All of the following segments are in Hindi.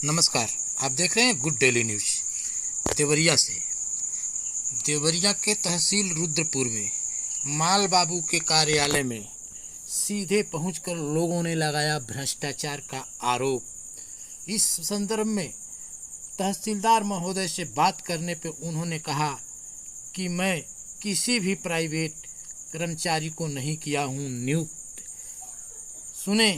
नमस्कार, आप देख रहे हैं गुड डेली न्यूज। देवरिया से। देवरिया के तहसील रुद्रपुर में माल बाबू के कार्यालय में सीधे पहुंचकर लोगों ने लगाया भ्रष्टाचार का आरोप। इस संदर्भ में तहसीलदार महोदय से बात करने पे उन्होंने कहा कि मैं किसी भी प्राइवेट कर्मचारी को नहीं किया हूं नियुक्त। सुने,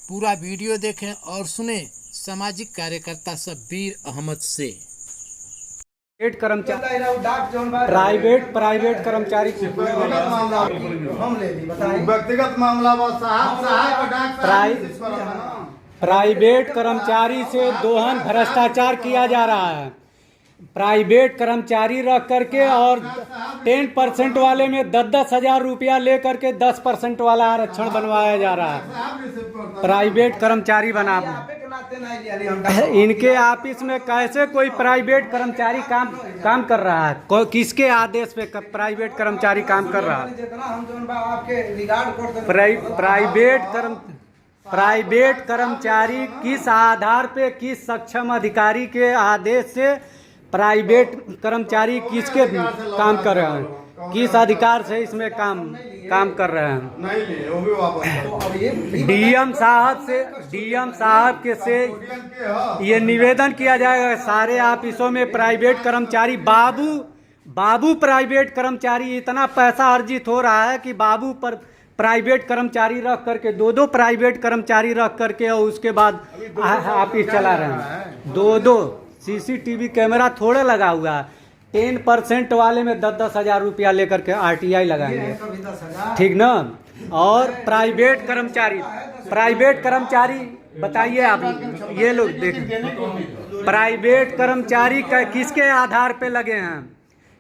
पूरा वीडियो देखें और सुने सामाजिक कार्यकर्ता शब्बीर अहमद से। प्राइवेट कर्मचारी व्यक्तिगत मामला प्राइवेट कर्मचारी से दोहन भ्रष्टाचार किया जा रहा है। प्राइवेट कर्मचारी रख करके और 10% वाले में 10-10 हजार रुपया ले करके 10% वाला आरक्षण बनवाया जा रहा है। प्राइवेट कर्मचारी बना इनके ऑफिस में कैसे कोई प्राइवेट कर्मचारी काम कर रहा है? किसके आदेश पे प्राइवेट कर्मचारी काम कर रहा है? प्राइवेट कर्मचारी किस आधार पे, किस सक्षम अधिकारी के आदेश से प्राइवेट कर्मचारी किसके काम कर रहे हैं, किस अधिकार से इसमें काम कर रहे हैं? डीएम साहब के से ये निवेदन किया जाएगा सारे ऑफिसों में प्राइवेट कर्मचारी बाबू प्राइवेट कर्मचारी इतना पैसा अर्जित हो रहा है कि बाबू पर प्राइवेट कर्मचारी रख करके दो प्राइवेट कर्मचारी रख करके और उसके बाद ऑफिस चला रहे हैं। दो सीसीटीवी कैमरा थोड़ा लगा हुआ है। 10% वाले में 10-10 हजार रुपया लेकर के आरटीआई लगाएंगे, ठीक ना? और प्राइवेट कर्मचारी बताइए आप, ये लोग देखें प्राइवेट कर्मचारी किसके आधार पे लगे हैं,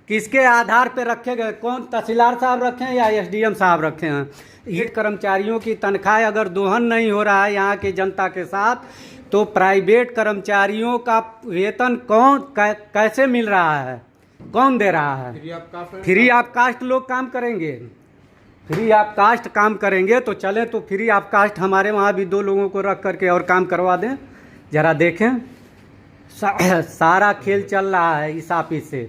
किसके आधार पे रखे गए? कौन तहसीलदार साहब रखे हैं या एसडीएम साहब रखे हैं? ये कर्मचारियों की तनख्वाह अगर दोहन नहीं हो रहा है यहाँ की जनता के साथ, तो प्राइवेट कर्मचारियों का वेतन कैसे मिल रहा है, कौन दे रहा है? फ्री ऑफ कास्ट लोग काम करेंगे, फ्री ऑफ कास्ट काम करेंगे तो चले, तो फ्री ऑफ कास्ट हमारे वहाँ भी 2 लोगों को रख करके और काम करवा दें। जरा देखें, सारा खेल चल रहा है इस ऑफिस से।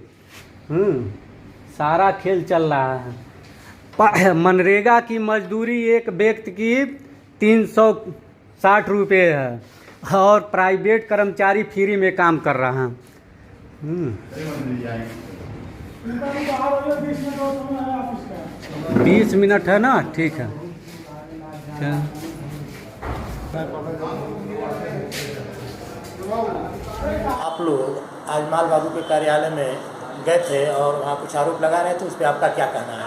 सारा खेल चल रहा है। मनरेगा की मजदूरी एक व्यक्ति की 360 रुपये है और प्राइवेट कर्मचारी फ्री में काम कर रहा है। 20 मिनट है ना, ठीक है। आप लोग आज माल बाबू के कार्यालय में गए थे और वहाँ कुछ आरोप लगा रहे थे, उस पर आपका क्या कहना है?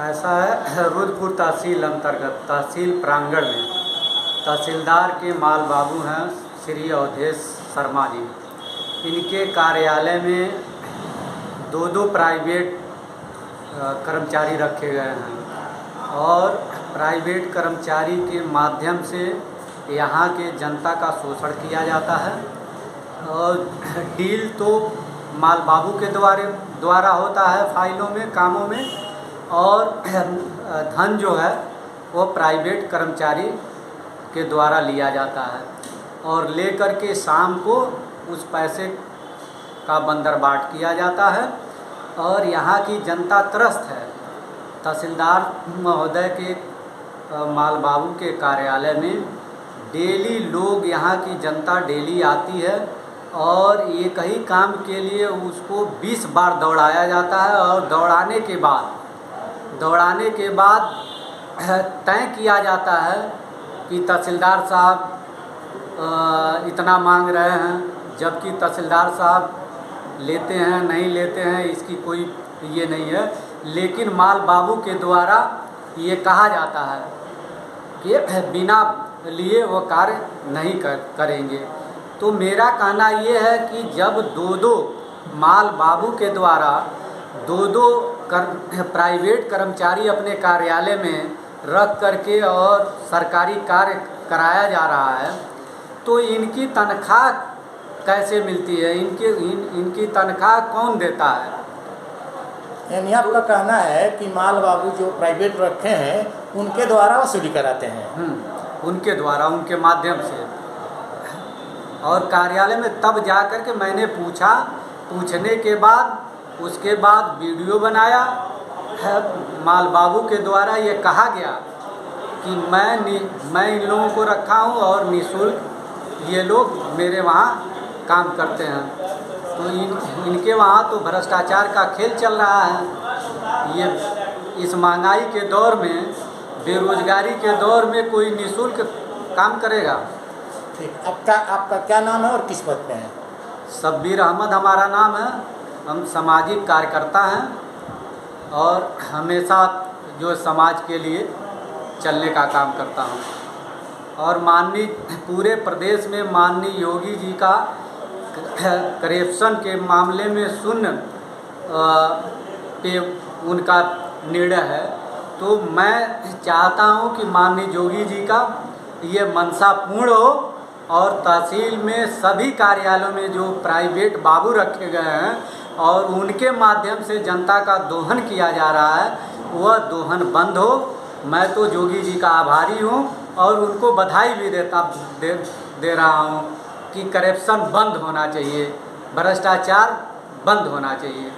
ऐसा है, रुद्रपुर तहसील अंतर्गत तहसील प्रांगण में तहसीलदार के माल बाबू हैं श्री अवधेश शर्मा जी। इनके कार्यालय में 2 प्राइवेट कर्मचारी रखे गए हैं और प्राइवेट कर्मचारी के माध्यम से यहाँ के जनता का शोषण किया जाता है। और डील तो माल बाबू के द्वारा होता है फाइलों में, कामों में, और धन जो है वो प्राइवेट कर्मचारी के द्वारा लिया जाता है और लेकर के शाम को उस पैसे का बंदरबाट किया जाता है और यहाँ की जनता त्रस्त है। तहसीलदार महोदय के माल बाबू के कार्यालय में डेली लोग, यहाँ की जनता डेली आती है और एक ही काम के लिए उसको 20 बार दौड़ाया जाता है और दौड़ाने के बाद तय किया जाता है कि तहसीलदार साहब इतना मांग रहे हैं, जबकि तहसीलदार साहब लेते हैं नहीं लेते हैं इसकी कोई ये नहीं है। लेकिन माल बाबू के द्वारा ये कहा जाता है कि बिना लिए वो कार्य नहीं करेंगे। तो मेरा कहना ये है कि जब 2 माल बाबू के द्वारा 2 प्राइवेट कर्मचारी अपने कार्यालय में रख करके और सरकारी कार्य कराया जा रहा है, तो इनकी तनख्वाह कैसे मिलती है? इनकी तनख्वाह कौन देता है? यानी आपका कहना है कि माल बाबू जो प्राइवेट रखे हैं उनके द्वारा वसूली कराते हैं। उनके द्वारा, उनके माध्यम से। और कार्यालय में तब जा कर के मैंने पूछा, पूछने के बाद उसके बाद वीडियो बनाया है। माल बाबू के द्वारा ये कहा गया कि मैं इन लोगों को रखा हूँ और निःशुल्क ये लोग मेरे वहाँ काम करते हैं। तो इनके वहाँ तो भ्रष्टाचार का खेल चल रहा है। ये इस महंगाई के दौर में, बेरोजगारी के दौर में कोई निःशुल्क काम करेगा? ठीक, आपका क्या नाम है और किस पद पे है? शब्बीर अहमद हमारा नाम है। हम सामाजिक कार्यकर्ता हैं और हमेशा जो समाज के लिए चलने का काम करता हूँ। और माननीय पूरे प्रदेश में माननीय योगी जी का करप्शन के मामले में शून्य पे उनका निर्णय है। तो मैं चाहता हूँ कि माननीय योगी जी का ये मंशा पूर्ण हो और तहसील में सभी कार्यालयों में जो प्राइवेट बाबू रखे गए हैं और उनके माध्यम से जनता का दोहन किया जा रहा है, वह दोहन बंद हो। मैं तो योगी जी का आभारी हूँ और उनको बधाई भी दे रहा हूँ कि करप्शन बंद होना चाहिए, भ्रष्टाचार बंद होना चाहिए।